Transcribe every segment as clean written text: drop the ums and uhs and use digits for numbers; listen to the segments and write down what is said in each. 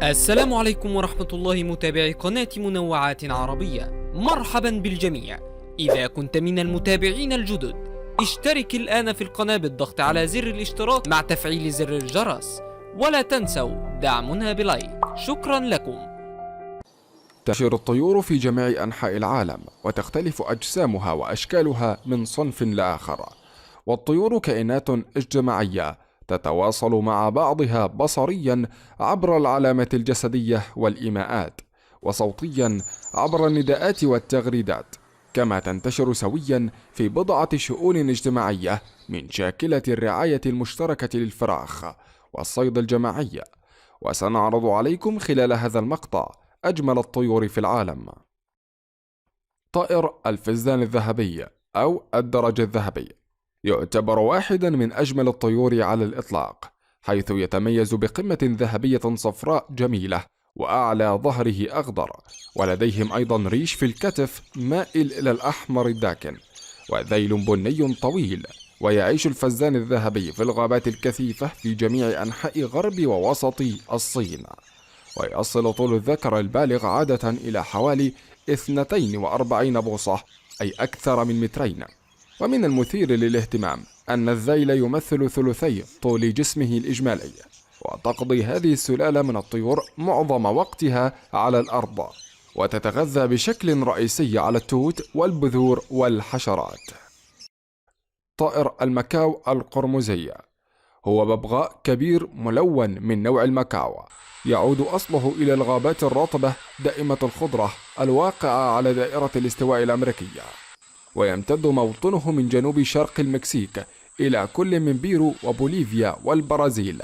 السلام عليكم ورحمة الله متابعي قناة منوعات عربية، مرحبا بالجميع. إذا كنت من المتابعين الجدد اشترك الآن في القناة بالضغط على زر الاشتراك مع تفعيل زر الجرس، ولا تنسوا دعمنا بلايك. شكرا لكم. تنتشر الطيور في جميع أنحاء العالم، وتختلف أجسامها وأشكالها من صنف لآخر. والطيور كائنات اجتماعية تتواصل مع بعضها بصريا عبر العلامات الجسدية والإيماءات، وصوتيا عبر النداءات والتغريدات، كما تنتشر سويا في بضعة شؤون اجتماعية من شاكلة الرعاية المشتركة للفراخ والصيد الجماعي. وسنعرض عليكم خلال هذا المقطع أجمل الطيور في العالم. طائر الفزان الذهبي أو الدرج الذهبي يعتبر واحدا من أجمل الطيور على الإطلاق، حيث يتميز بقمة ذهبية صفراء جميلة وأعلى ظهره أخضر، ولديهم أيضا ريش في الكتف مائل إلى الأحمر الداكن، وذيل بني طويل. ويعيش الفزان الذهبي في الغابات الكثيفة في جميع أنحاء غرب ووسط الصين، ويصل طول الذكر البالغ عادة إلى حوالي 42 بوصة، أي أكثر من مترين. ومن المثير للاهتمام أن الذيل يمثل ثلثي طول جسمه الإجمالي، وتقضي هذه السلالة من الطيور معظم وقتها على الأرض، وتتغذى بشكل رئيسي على التوت والبذور والحشرات. طائر المكاو القرمزي هو ببغاء كبير ملون من نوع المكاو، يعود أصله إلى الغابات الرطبة دائمة الخضرة الواقعة على دائرة الاستواء الأمريكية، ويمتد موطنه من جنوب شرق المكسيك إلى كل من بيرو وبوليفيا والبرازيل،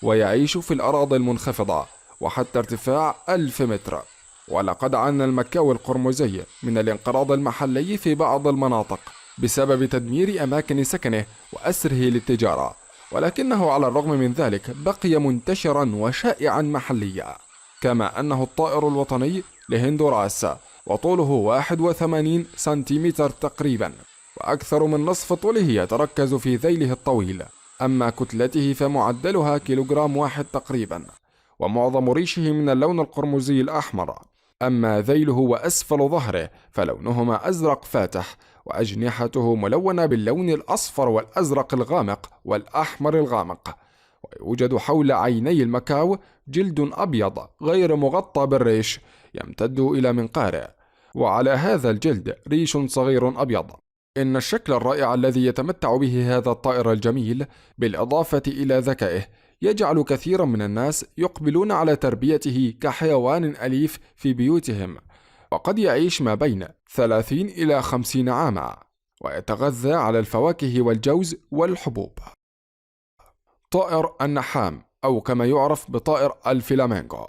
ويعيش في الأراضي المنخفضة وحتى ارتفاع 1000 متر. ولقد عانى المكاو القرمزي من الانقراض المحلي في بعض المناطق بسبب تدمير أماكن سكنه وأسره للتجارة، ولكنه على الرغم من ذلك بقي منتشرا وشائعا محليا. كما أنه الطائر الوطني لهندوراس، وطوله 81 سنتيمتر تقريبا، وأكثر من نصف طوله يتركز في ذيله الطويل. أما كتلته فمعدلها كيلوغرام واحد تقريبا، ومعظم ريشه من اللون القرمزي الأحمر. أما ذيله وأسفل ظهره فلونهما أزرق فاتح، وأجنحته ملونة باللون الأصفر والأزرق الغامق والأحمر الغامق. ويوجد حول عيني المكاو جلد أبيض غير مغطى بالريش يمتد إلى منقاره، وعلى هذا الجلد ريش صغير أبيض. إن الشكل الرائع الذي يتمتع به هذا الطائر الجميل بالإضافة إلى ذكائه يجعل كثيرا من الناس يقبلون على تربيته كحيوان أليف في بيوتهم، وقد يعيش ما بين 30 إلى 50 عاما، ويتغذى على الفواكه والجوز والحبوب. طائر النحام أو كما يعرف بطائر الفلامينغو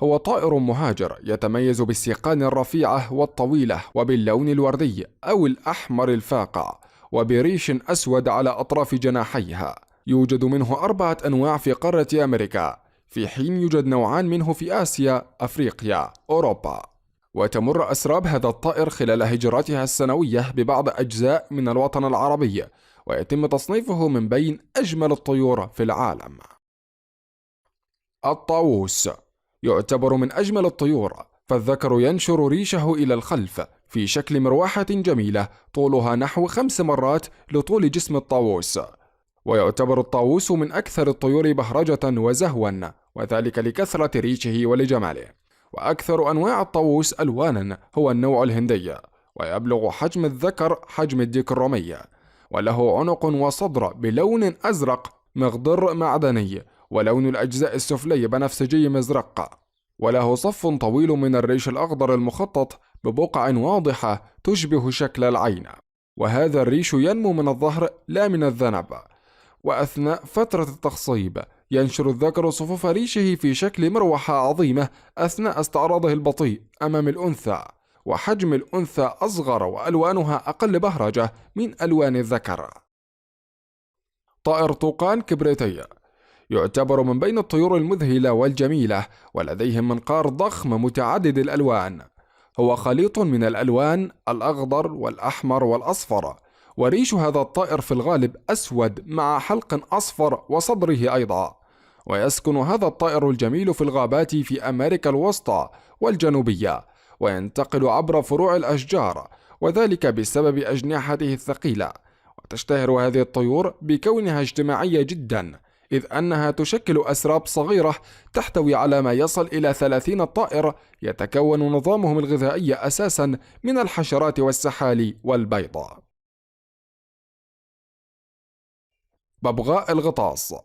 هو طائر مهاجر يتميز بالسيقان الرفيعة والطويلة وباللون الوردي أو الأحمر الفاقع، وبريش أسود على أطراف جناحيها. يوجد منه 4 أنواع في قارة أمريكا، في حين يوجد نوعان منه في آسيا، أفريقيا، أوروبا. وتمر أسراب هذا الطائر خلال هجراتها السنوية ببعض أجزاء من الوطن العربي، ويتم تصنيفه من بين أجمل الطيور في العالم. الطاووس يعتبر من أجمل الطيور، فالذكر ينشر ريشه إلى الخلف في شكل مروحة جميلة طولها نحو 5 مرات لطول جسم الطاووس. ويعتبر الطاووس من أكثر الطيور بهرجة وزهوا، وذلك لكثرة ريشه ولجماله. وأكثر أنواع الطاووس ألوانا هو النوع الهندي، ويبلغ حجم الذكر حجم الديك الرومي، وله عنق وصدر بلون أزرق مخضر معدني، ولون الأجزاء السفلي بنفسجي مزرق، وله صف طويل من الريش الأخضر المخطط ببقع واضحة تشبه شكل العين، وهذا الريش ينمو من الظهر لا من الذنب. وأثناء فترة التخصيب ينشر الذكر صفوف ريشه في شكل مروحة عظيمة أثناء استعراضه البطيء أمام الأنثى، وحجم الأنثى أصغر وألوانها أقل بهرجة من ألوان الذكر. طائر طوقان كبريتي يعتبر من بين الطيور المذهلة والجميلة، ولديهم منقار ضخم متعدد الألوان. هو خليط من الألوان الأخضر والأحمر والأصفر، وريش هذا الطائر في الغالب أسود مع حلق أصفر وصدره أيضا، ويسكن هذا الطائر الجميل في الغابات في أمريكا الوسطى والجنوبية، وينتقل عبر فروع الأشجار، وذلك بسبب أجنحته الثقيلة. وتشتهر هذه الطيور بكونها اجتماعية جدا، إذ أنها تشكل أسراب صغيرة تحتوي على ما يصل إلى 30 طائر، يتكون نظامهم الغذائي أساسا من الحشرات والسحالي والبيض. ببغاء الغطاس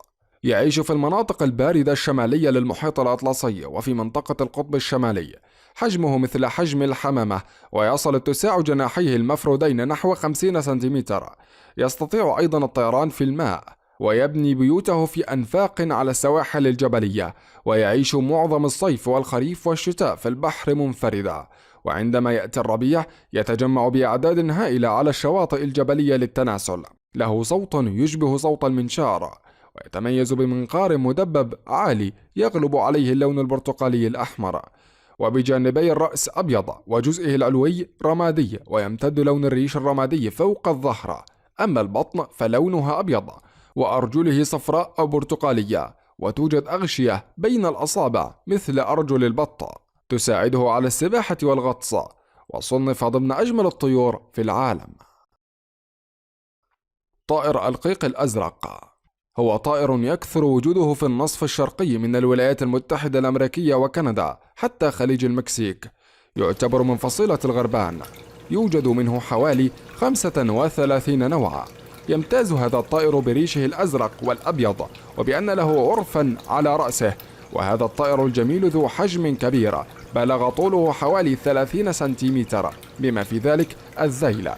يعيش في المناطق الباردة الشمالية للمحيط الأطلسي وفي منطقة القطب الشمالي. حجمه مثل حجم الحمامة، ويصل اتساع جناحيه المفرودين نحو 50 سنتيمتر. يستطيع أيضا الطيران في الماء، ويبني بيوته في أنفاق على السواحل الجبلية، ويعيش معظم الصيف والخريف والشتاء في البحر منفردا. وعندما يأتي الربيع يتجمع بأعداد هائلة على الشواطئ الجبلية للتناسل. له صوت يشبه صوت المنشار، ويتميز بمنقار مدبب عالي يغلب عليه اللون البرتقالي الأحمر، وبجانبي الرأس أبيض وجزئه العلوي رمادي، ويمتد لون الريش الرمادي فوق الظهر. أما البطن فلونها أبيض، وأرجله صفراء أو برتقالية، وتوجد أغشية بين الأصابع مثل أرجل البط تساعده على السباحة والغطس، وصنف ضمن أجمل الطيور في العالم. طائر القيق الأزرق هو طائر يكثر وجوده في النصف الشرقي من الولايات المتحدة الأمريكية وكندا حتى خليج المكسيك. يعتبر من فصيلة الغربان. يوجد منه حوالي 35 نوعا. يمتاز هذا الطائر بريشه الأزرق والأبيض، وبأن له عرفا على رأسه. وهذا الطائر الجميل ذو حجم كبير بلغ طوله حوالي 30 سنتيمتر، بما في ذلك الذيل.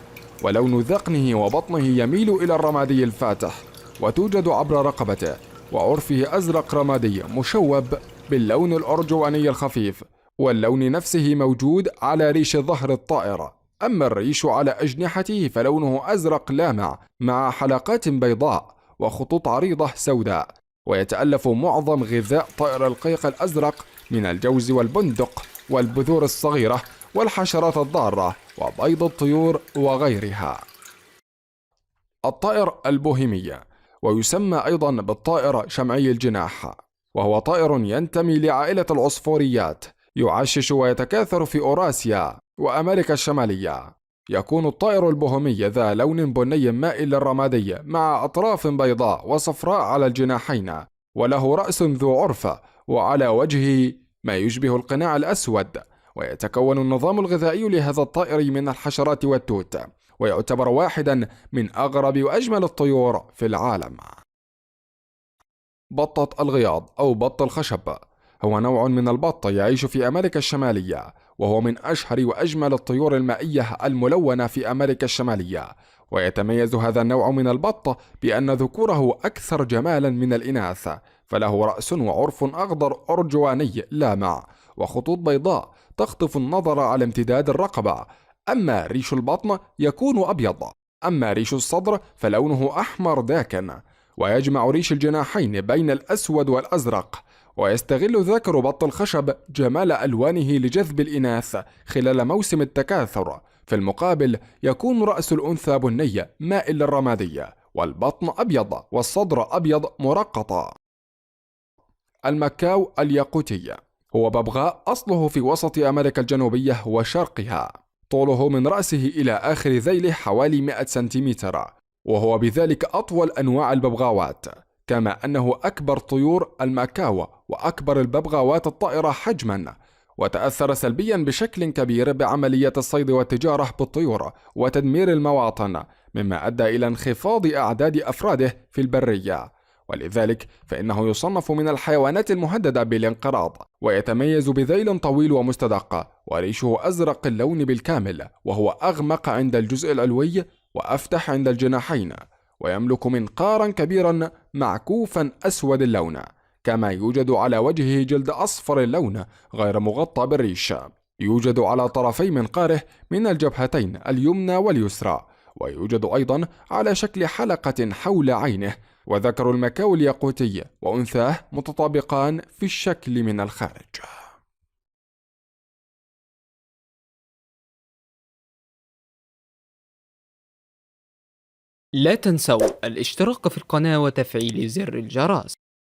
ولون ذقنه وبطنه يميل إلى الرمادي الفاتح، وتوجد عبر رقبته، وعرفه أزرق رمادي مشوب باللون الأرجواني الخفيف. واللون نفسه موجود على ريش ظهر الطائر. أما الريش على أجنحته فلونه أزرق لامع مع حلقات بيضاء وخطوط عريضة سوداء. ويتألف معظم غذاء طائر القيق الأزرق من الجوز والبندق والبذور الصغيرة والحشرات الضارة وبيض الطيور وغيرها. الطائر البوهيمي، ويسمى أيضا بالطائر شمعي الجناح، وهو طائر ينتمي لعائلة العصفوريات. يعشش ويتكاثر في أوراسيا وأمريكا الشمالية. يكون الطائر البوهيمي ذا لون بني مائل للرمادي مع أطراف بيضاء وصفراء على الجناحين، وله رأس ذو عرفة، وعلى وجهه ما يشبه القناع الأسود. ويتكون النظام الغذائي لهذا الطائر من الحشرات والتوت، ويعتبر واحدا من أغرب وأجمل الطيور في العالم. بطة الغياض أو بط الخشب هو نوع من البط يعيش في أمريكا الشمالية، وهو من أشهر وأجمل الطيور المائية الملونة في أمريكا الشمالية. ويتميز هذا النوع من البط بأن ذكوره أكثر جمالا من الإناث، فله رأس وعرف أخضر أرجواني لامع وخطوط بيضاء تخطف النظر على امتداد الرقبة. أما ريش البطن يكون أبيض، أما ريش الصدر فلونه أحمر داكن. ويجمع ريش الجناحين بين الأسود والأزرق. ويستغل ذكر بط الخشب جمال ألوانه لجذب الإناث خلال موسم التكاثر. في المقابل يكون رأس الأنثى بني مائل للرمادي، والبطن أبيض والصدر أبيض مرقطة. المكاو الياقوتي هو ببغاء أصله في وسط أمريكا الجنوبية وشرقها. طوله من رأسه إلى آخر ذيله حوالي 100 سنتيمتر، وهو بذلك أطول أنواع الببغاوات، كما أنه أكبر طيور الماكاو وأكبر الببغاوات الطائرة حجما. وتأثر سلبيا بشكل كبير بعملية الصيد والتجارة بالطيور وتدمير المواطن، مما أدى إلى انخفاض أعداد أفراده في البرية. ولذلك فإنه يصنف من الحيوانات المهددة بالانقراض. ويتميز بذيل طويل ومستدق، وريشه أزرق اللون بالكامل، وهو أغمق عند الجزء العلوي وأفتح عند الجناحين. ويملك منقارا كبيرا معكوفا أسود اللون، كما يوجد على وجهه جلد أصفر اللون غير مغطى بالريش. يوجد على طرفي منقاره من الجبهتين اليمنى واليسرى، ويوجد أيضا على شكل حلقة حول عينه. وذكر المكاو الياقوتي وأنثاه متطابقان في الشكل من الخارج. لا تنسوا الاشتراك في القناة وتفعيل زر الجرس.